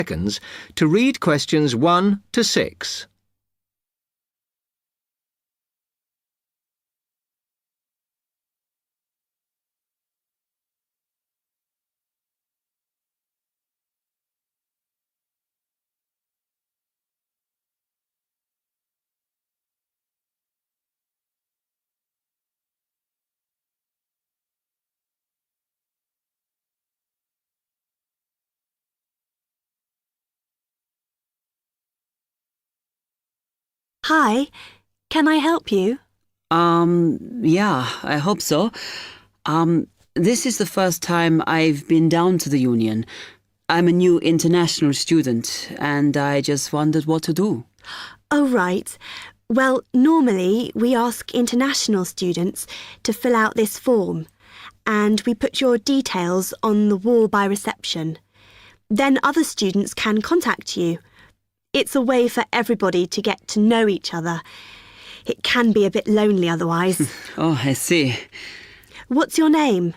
seconds to read questions 1 to 6. Hi, can I help you? Yeah, I hope so. This is the first time I've been down to the Union. I'm a new international student, and I just wondered what to do. Oh, right. Well, normally we ask international students to fill out this form, and we put your details on the wall by reception. Then other students can contact you. It's a way for everybody to get to know each other. It can be a bit lonely otherwise. Oh, I see. What's your name?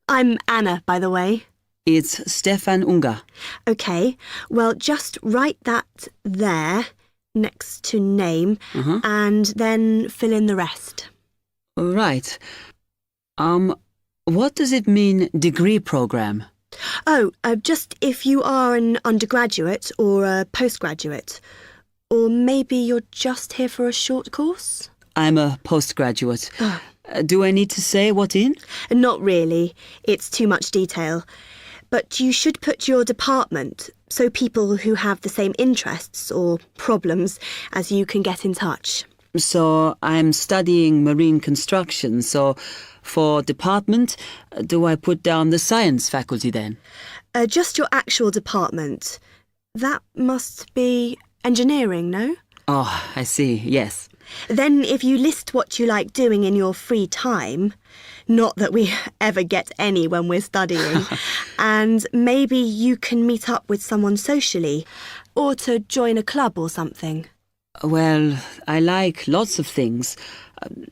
I'm Anna, by the way. It's Stefan Unger. OK, well, just write that there, next to name, and then fill in the rest. Right. What does it mean, degree program? Oh, just if you are an undergraduate or a postgraduate. Or maybe you're just here for a short course? I'm a postgraduate. Do I need to say what in? Not really. It's too much detail. But you should put your department so people who have the same interests or problems as you can get in touch. So I'm studying marine construction, so for department, do I put down the science faculty then? Just your actual department. That must be engineering, no? Oh, I see, yes. Then if you list what you like doing in your free time, not that we ever get any when we're studying, and maybe you can meet up with someone socially, or to join a club or something. Well, I like lots of things.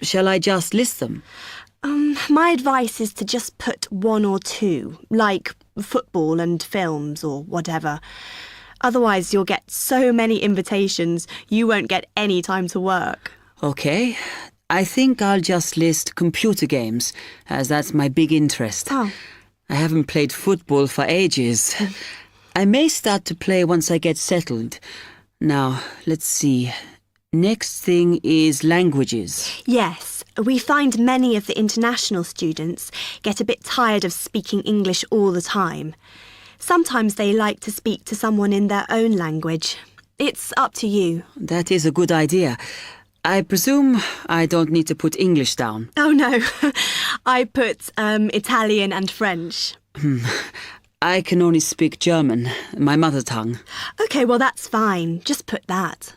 Shall I just list them? My advice is to just put one or two, like football and films or whatever. Otherwise, you'll get so many invitations, you won't get any time to work. Okay. I think I'll just list computer games, as that's my big interest. Oh. I haven't played football for ages. I may start to play once I get settled. Now, let's see. Next thing is languages. Yes, we find many of the international students get a bit tired of speaking English all the time. Sometimes they like to speak to someone in their own language. It's up to you. That is a good idea. I presume I don't need to put English down. Oh, no. I put Italian and French. I can only speak German, my mother tongue. OK, well, that's fine. Just put that.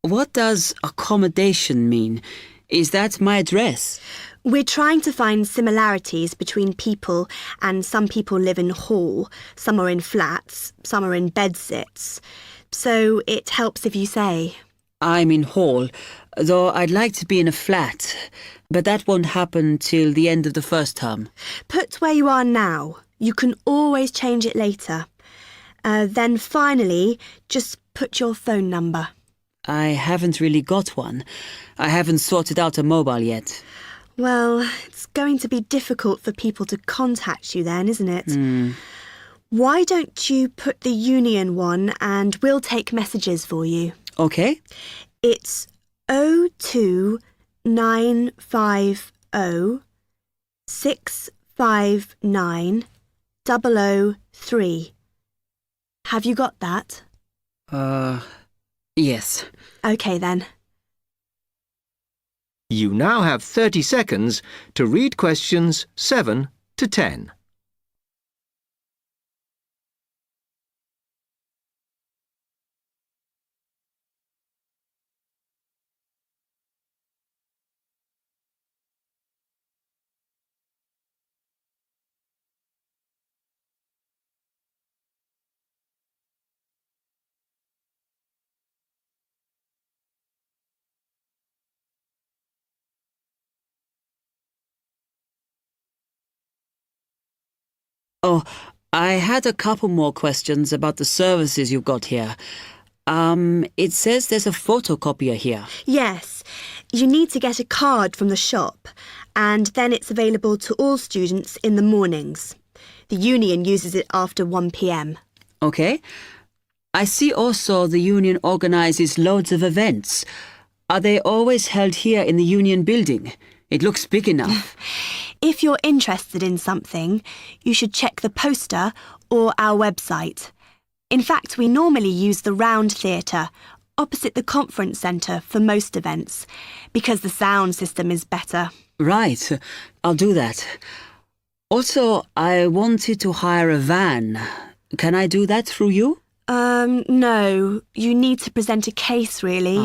What does accommodation mean? Is that my address? We're trying to find similarities between people, and some people live in hall, some are in flats, some are in bedsits. So it helps if you say. I'm in hall, though I'd like to be in a flat, but that won't happen till the end of the first term. Put where you are now. You can always change it later. Then finally, just put your phone number. I haven't really got one. I haven't sorted out a mobile yet. Well, it's going to be difficult for people to contact you then, isn't it? Why don't you put the Union one and we'll take messages for you? Okay. It's 02950 659 003. Have you got that? Yes. OK then. You now have 30 seconds to read questions 7 to 10. Oh, I had a couple more questions about the services you've got here. It says there's a photocopier here. Yes, you need to get a card from the shop, and then it's available to all students in the mornings. The union uses it after 1 p.m. Okay. I see also the union organises loads of events. Are they always held here in the union building? It looks big enough. If you're interested in something, you should check the poster or our website. In fact, we normally use the Round Theatre, opposite the conference centre for most events, because the sound system is better. Right, I'll do that. Also, I wanted to hire a van. Can I do that through you? No. You need to present a case, really.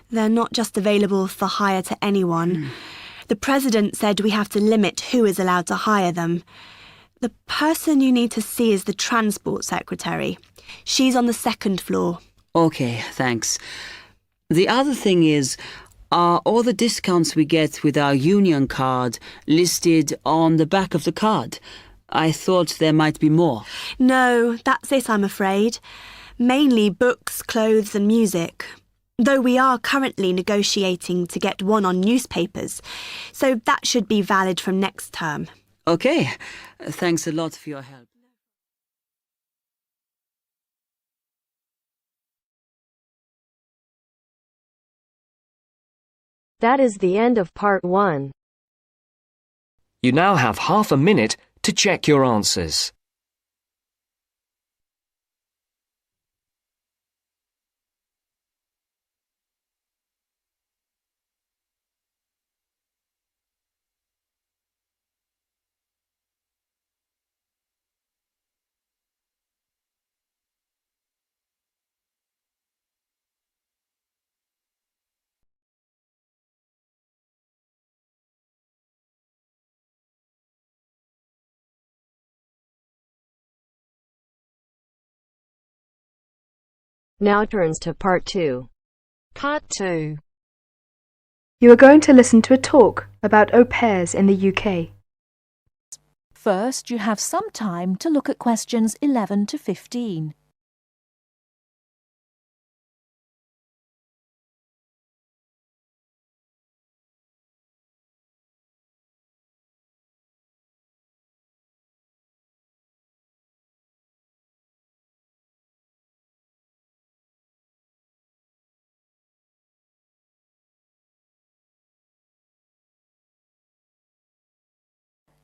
They're not just available for hire to anyone. The president said we have to limit who is allowed to hire them. The person you need to see is the transport secretary. She's on the 2nd floor. Okay, thanks. The other thing is, are all the discounts we get with our union card listed on the back of the card? I thought there might be more. No, that's it, I'm afraid. Mainly books, clothes and music. Though we are currently negotiating to get one on newspapers, so that should be valid from next term. Okay, thanks a lot for your help. That is the end of part 1. You now have half a minute to check your answers. Now turns to part 2. Part 2. You are going to listen to a talk about au pairs in the UK. First, you have some time to look at questions 11 to 15.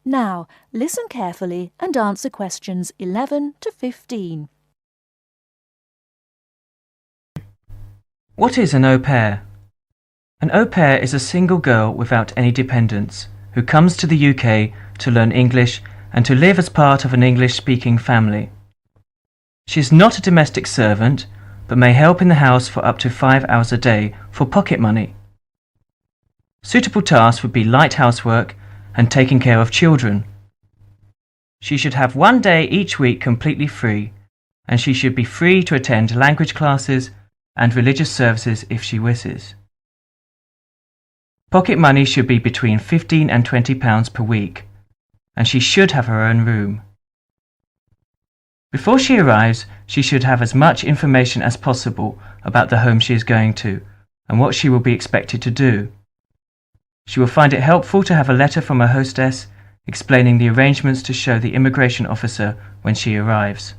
Now, listen carefully and answer questions 11 to 15. What is an au pair? An au pair is a single girl without any dependents who comes to the UK to learn English and to live as part of an English-speaking family. She is not a domestic servant, but may help in the house for up to 5 hours a day for pocket money. Suitable tasks would be light housework and taking care of children. She should have 1 day each week completely free, and she should be free to attend language classes and religious services if she wishes. Pocket money should be between £15 and £20 per week, and she should have her own room. Before she arrives, she should have as much information as possible about the home she is going to and what she will be expected to do. She will find it helpful to have a letter from her hostess explaining the arrangements to show the immigration officer when she arrives.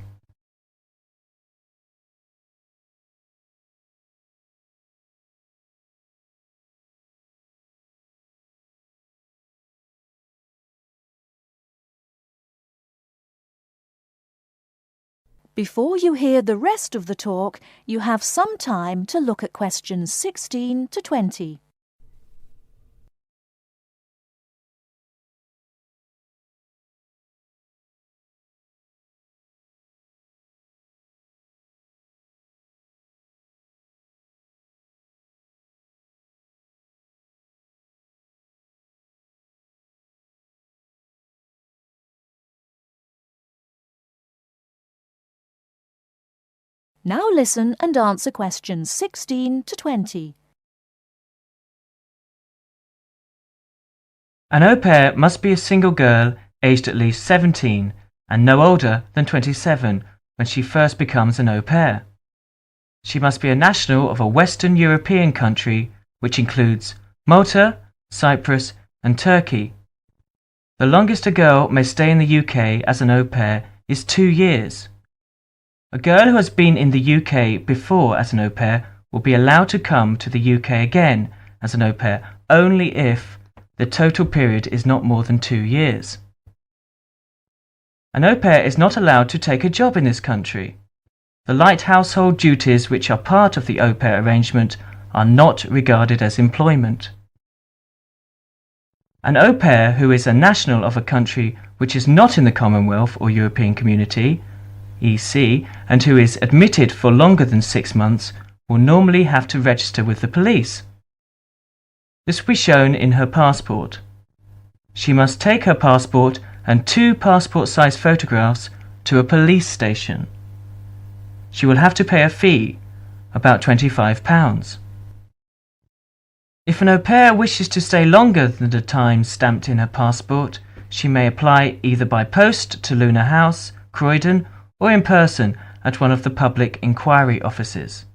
Before you hear the rest of the talk, you have some time to look at questions 16 to 20. Now listen and answer questions 16 to 20. An au pair must be a single girl aged at least 17 and no older than 27 when she first becomes an au pair. She must be a national of a Western European country, which includes Malta, Cyprus, and Turkey. The longest a girl may stay in the UK as an au pair is 2 years. A girl who has been in the UK before as an au pair will be allowed to come to the UK again as an au pair only if the total period is not more than 2 years. An au pair is not allowed to take a job in this country. The light household duties which are part of the au pair arrangement are not regarded as employment. An au pair who is a national of a country which is not in the Commonwealth or European Community, EC, and who is admitted for longer than 6 months will normally have to register with the police. This will be shown in her passport. She must take her passport and 2 passport-size photographs to a police station. She will have to pay a fee, about £25. If an au pair wishes to stay longer than the time stamped in her passport, she may apply either by post to Luna House, Croydon, or in person at one of the public inquiry offices.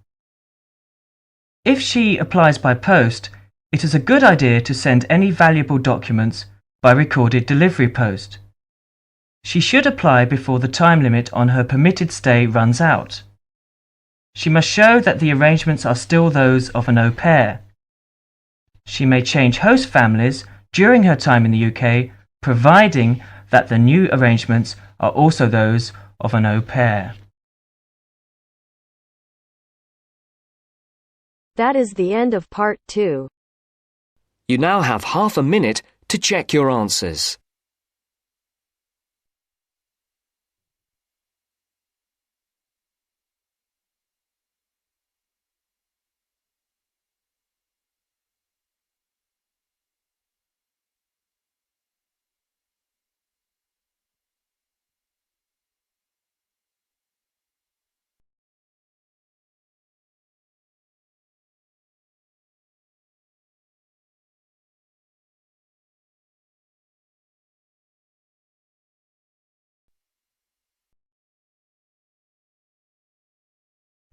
If she applies by post, it is a good idea to send any valuable documents by recorded delivery post. She should apply before the time limit on her permitted stay runs out. She must show that the arrangements are still those of an au pair. She may change host families during her time in the UK, providing that the new arrangements are also those of an au pair. That is the end of part 2. You now have half a minute to check your answers.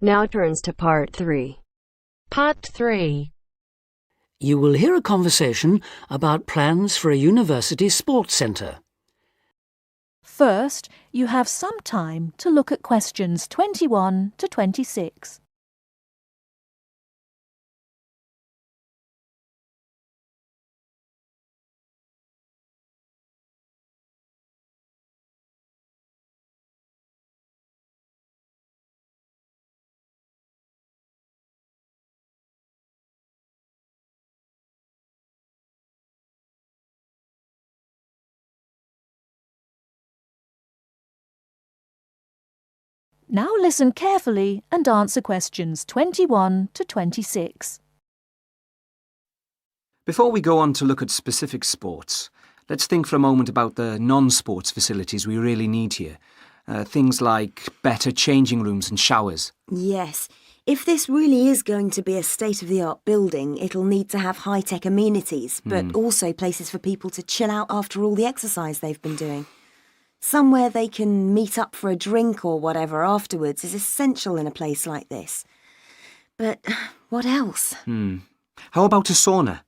Now turns to part 3. Part 3. You will hear a conversation about plans for a university sports centre. First, you have some time to look at questions 21 to 26. Now listen carefully and answer questions 21 to 26. Before we go on to look at specific sports, let's think for a moment about the non-sports facilities we really need here. Things like better changing rooms and showers. Yes. If this really is going to be a state-of-the-art building, it'll need to have high-tech amenities, but also places for people to chill out after all the exercise they've been doing. Somewhere they can meet up for a drink or whatever afterwards is essential in a place like this. But what else? How about a sauna?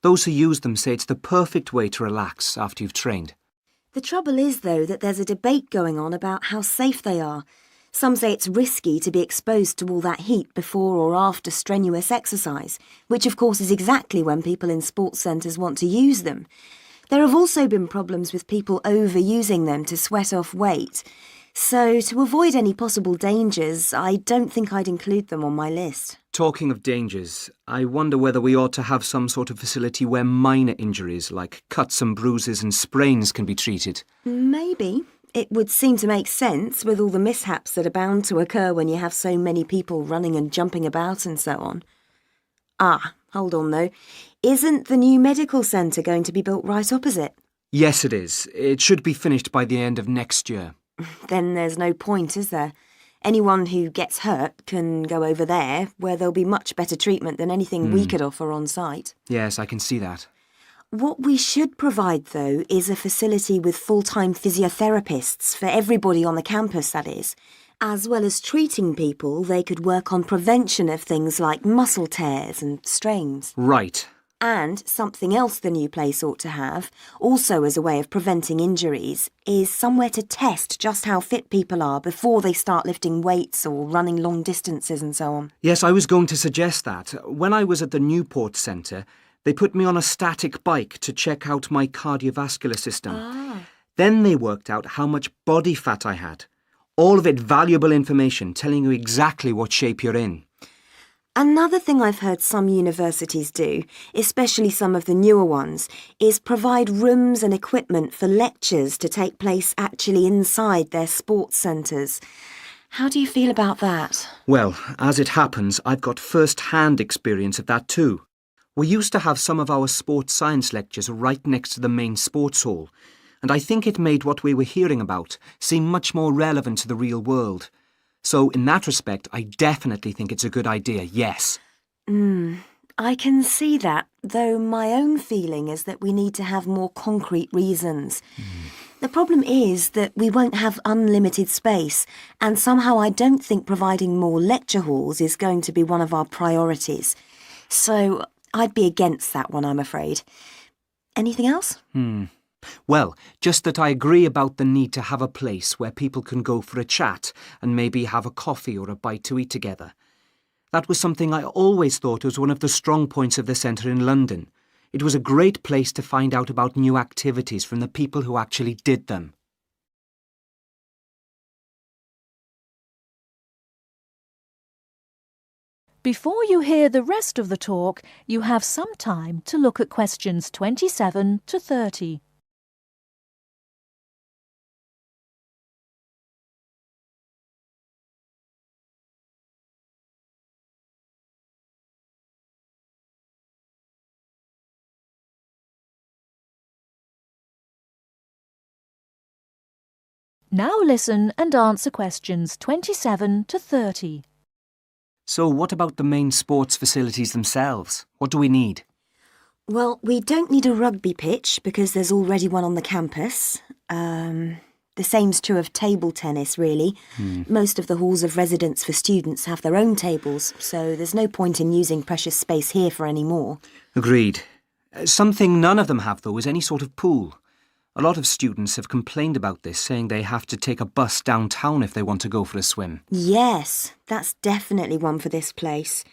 Those who use them say it's the perfect way to relax after you've trained. The trouble is, though, that there's a debate going on about how safe they are. Some say it's risky to be exposed to all that heat before or after strenuous exercise, which of course is exactly when people in sports centres want to use them. There have also been problems with people overusing them to sweat off weight. So, to avoid any possible dangers, I don't think I'd include them on my list. Talking of dangers, I wonder whether we ought to have some sort of facility where minor injuries like cuts and bruises and sprains can be treated. Maybe. It would seem to make sense with all the mishaps that are bound to occur when you have so many people running and jumping about and so on. Ah, hold on though. Isn't the new medical centre going to be built right opposite? Yes, it is. It should be finished by the end of next year. Then there's no point, is there? Anyone who gets hurt can go over there, where there'll be much better treatment than anything we could offer on site. Yes, I can see that. What we should provide, though, is a facility with full-time physiotherapists for everybody on the campus, that is. As well as treating people, they could work on prevention of things like muscle tears and strains. Right. And something else the new place ought to have, also as a way of preventing injuries, is somewhere to test just how fit people are before they start lifting weights or running long distances and so on. Yes, I was going to suggest that. When I was at the Newport Centre, they put me on a static bike to check out my cardiovascular system. Then they worked out how much body fat I had. All of it valuable information telling you exactly what shape you're in. Another thing I've heard some universities do, especially some of the newer ones, is provide rooms and equipment for lectures to take place actually inside their sports centres. How do you feel about that? Well, as it happens, I've got first-hand experience of that too. We used to have some of our sports science lectures right next to the main sports hall, and I think it made what we were hearing about seem much more relevant to the real world. So in that respect, I definitely think it's a good idea, yes. I can see that, though my own feeling is that we need to have more concrete reasons. The problem is that we won't have unlimited space, and somehow I don't think providing more lecture halls is going to be one of our priorities. So I'd be against that one, I'm afraid. Anything else? Well, just that I agree about the need to have a place where people can go for a chat and maybe have a coffee or a bite to eat together. That was something I always thought was one of the strong points of the centre in London. It was a great place to find out about new activities from the people who actually did them. Before you hear the rest of the talk, you have some time to look at questions 27 to 30. Now listen and answer questions 27 to 30. So what about the main sports facilities themselves? What do we need? Well, we don't need a rugby pitch because there's already one on the campus. The same's true of table tennis, really. Most of the halls of residence for students have their own tables, so there's no point in using precious space here for any more. Agreed. Something none of them have, though, is any sort of pool. A lot of students have complained about this, saying they have to take a bus downtown if they want to go for a swim. Yes, that's definitely one for this place.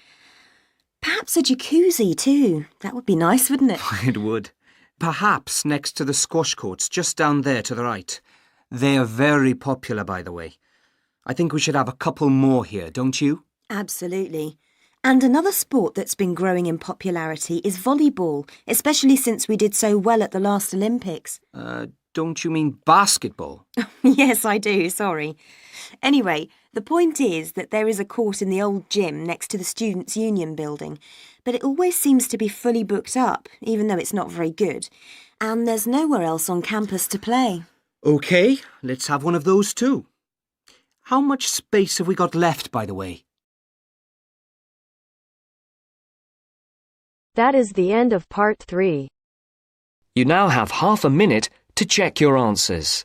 Perhaps a jacuzzi too. That would be nice, wouldn't it? It would. Perhaps next to the squash courts, just down there to the right. They are very popular, by the way. I think we should have a couple more here, don't you? Absolutely. And another sport that's been growing in popularity is volleyball, especially since we did so well at the last Olympics. Don't you mean basketball? Yes, I do, sorry. Anyway, the point is that there is a court in the old gym next to the Students' Union building, but it always seems to be fully booked up, even though it's not very good. And there's nowhere else on campus to play. OK, let's have one of those too. How much space have we got left, by the way? That is the end of part 3. You now have half a minute to check your answers.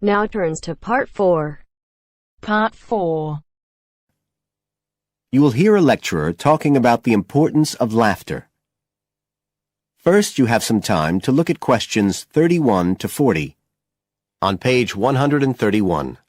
Now turns to part 4. Part 4. You will hear a lecturer talking about the importance of laughter. First, you have some time to look at questions 31 to 40 on page 131.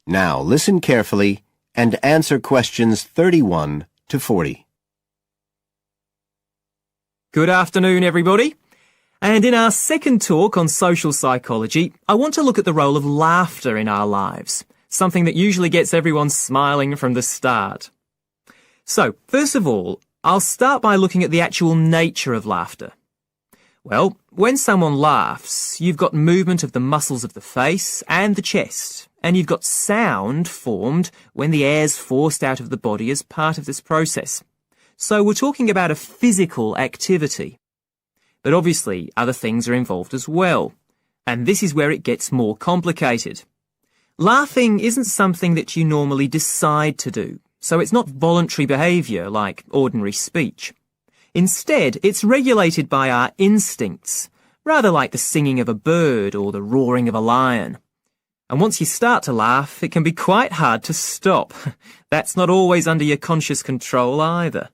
Now listen carefully and answer questions 31 to 40. Good afternoon, everybody. And in our second talk on social psychology, I want to look at the role of laughter in our lives, something that usually gets everyone smiling from the start. So, first of all, I'll start by looking at the actual nature of laughter. Well, when someone laughs, you've got movement of the muscles of the face and the chest, and you've got sound formed when the air's forced out of the body as part of this process. So we're talking about a physical activity. But obviously, other things are involved as well. And this is where it gets more complicated. Laughing isn't something that you normally decide to do, so it's not voluntary behaviour like ordinary speech. Instead, it's regulated by our instincts, rather like the singing of a bird or the roaring of a lion. And once you start to laugh, it can be quite hard to stop. That's not always under your conscious control either.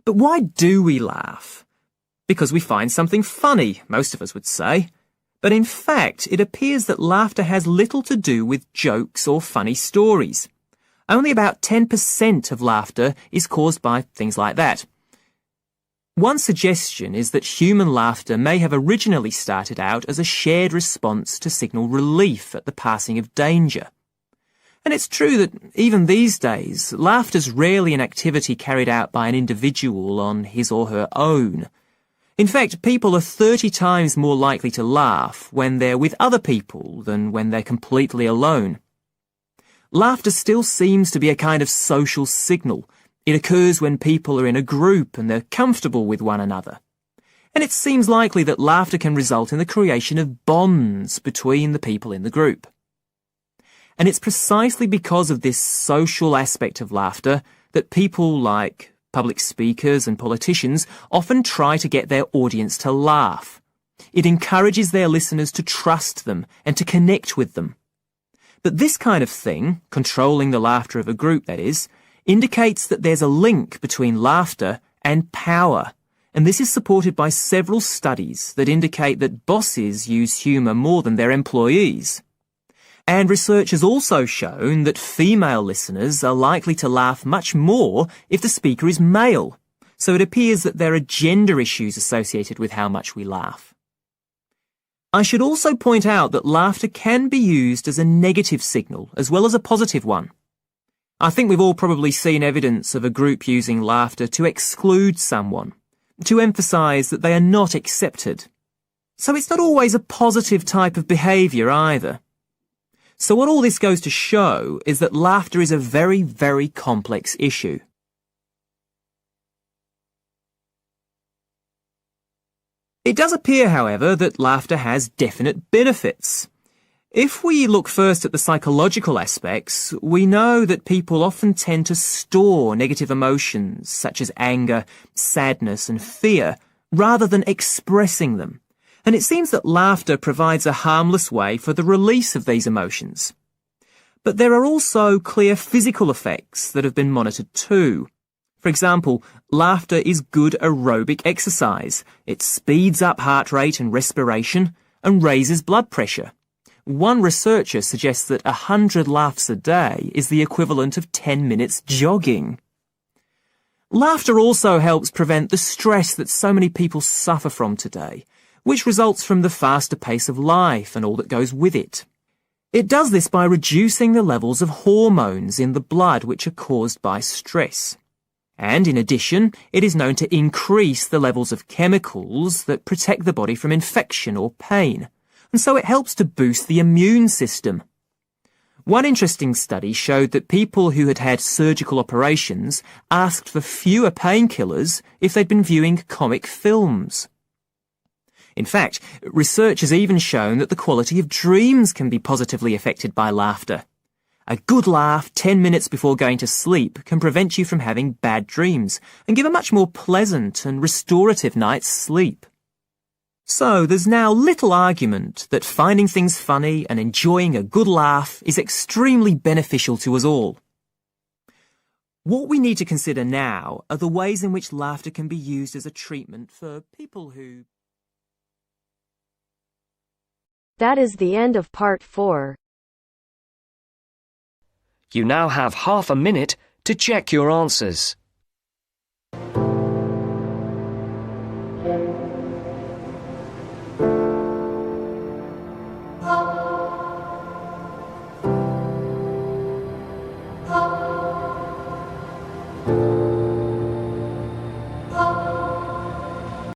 But why do we laugh? Because we find something funny, most of us would say. But in fact, it appears that laughter has little to do with jokes or funny stories. Only about 10% of laughter is caused by things like that. One suggestion is that human laughter may have originally started out as a shared response to signal relief at the passing of danger. And it's true that even these days, laughter's rarely an activity carried out by an individual on his or her own. In fact, people are 30 times more likely to laugh when they're with other people than when they're completely alone. Laughter still seems to be a kind of social signal. It occurs when people are in a group and they're comfortable with one another. And it seems likely that laughter can result in the creation of bonds between the people in the group. And it's precisely because of this social aspect of laughter that people like public speakers and politicians often try to get their audience to laugh. It encourages their listeners to trust them and to connect with them. But this kind of thing, controlling the laughter of a group that is, indicates that there's a link between laughter and power. And this is supported by several studies that indicate that bosses use humour more than their employees. And research has also shown that female listeners are likely to laugh much more if the speaker is male. So it appears that there are gender issues associated with how much we laugh. I should also point out that laughter can be used as a negative signal as well as a positive one. I think we've all probably seen evidence of a group using laughter to exclude someone, to emphasise that they are not accepted. So it's not always a positive type of behaviour either. So what all this goes to show is that laughter is a very, very complex issue. It does appear, however, that laughter has definite benefits. If we look first at the psychological aspects, we know that people often tend to store negative emotions such as anger, sadness and fear, rather than expressing them. And it seems that laughter provides a harmless way for the release of these emotions. But there are also clear physical effects that have been monitored too. For example, laughter is good aerobic exercise. It speeds up heart rate and respiration and raises blood pressure. One researcher suggests that 100 laughs a day is the equivalent of 10 minutes jogging. Laughter also helps prevent the stress that so many people suffer from today, which results from the faster pace of life and all that goes with it. It does this by reducing the levels of hormones in the blood which are caused by stress. And in addition, it is known to increase the levels of chemicals that protect the body from infection or pain, and so it helps to boost the immune system. One interesting study showed that people who had had surgical operations asked for fewer painkillers if they'd been viewing comic films. In fact, research has even shown that the quality of dreams can be positively affected by laughter. A good laugh 10 minutes before going to sleep can prevent you from having bad dreams and give a much more pleasant and restorative night's sleep. So there's now little argument that finding things funny and enjoying a good laugh is extremely beneficial to us all. What we need to consider now are the ways in which laughter can be used as a treatment for people who... That is the end of part 4. You now have half a minute to check your answers.